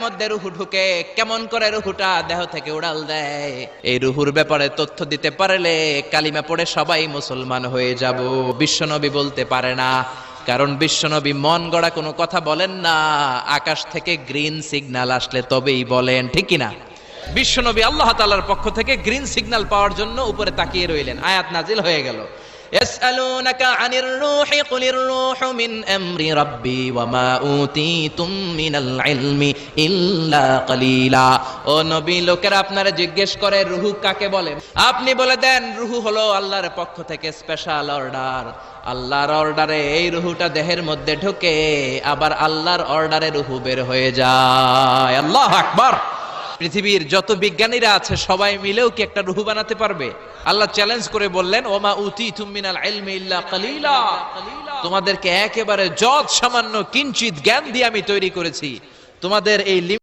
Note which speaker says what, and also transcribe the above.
Speaker 1: মধ্যে রুহু ঢুকে, কেমন করে রুহুটা দেহ থেকে উড়াল দেয়। এই রুহুর ব্যাপারে তথ্য দিতে পারলে কালিমা পড়ে সবাই মুসলমান হয়ে যাব। বিশ্বনবী বলতে পারে না, কারণ বিশ্বনবী মন গড়া কোনো কথা বলেন না, আকাশ থেকে গ্রিন সিগন্যাল আসলে তবেই বলেন, ঠিক কিনা? বিশ্বনবী আল্লাহ তাআলার পক্ষ থেকে গ্রিন সিগন্যাল পাওয়ার জন্য উপরে তাকিয়ে রইলেন, আয়াত নাজিল হয়ে গেল। يسألونك عن الروح قل الروح من أمر ربي وما أوتيتم من العلم إلا قليلا। ও নবী, লোকেরা আপনারা জিজ্ঞেস করে রুহু কাকে বলে, আপনি বলে দেন রুহু হলো আল্লাহর পক্ষ থেকে স্পেশাল অর্ডার। আল্লাহর অর্ডারে এই রুহুটা দেহের মধ্যে ঢোকে, আবার আল্লাহর অর্ডারে রুহু বের হয়ে যায়। আল্লাহু আকবার। পৃথিবীর যত বিজ্ঞানীরা আছে সবাই মিলেও কি একটা রুহু বানাতে পারবে? আল্লাহ চ্যালেঞ্জ করে বললেন, ওমা উতীতুম মিনাল ইলমি ইল্লা কালিলা, তোমাদেরকে একেবারে যৎ সামান্য কিঞ্চিত জ্ঞান দিয়ে আমি তৈরি করেছি, তোমাদের এই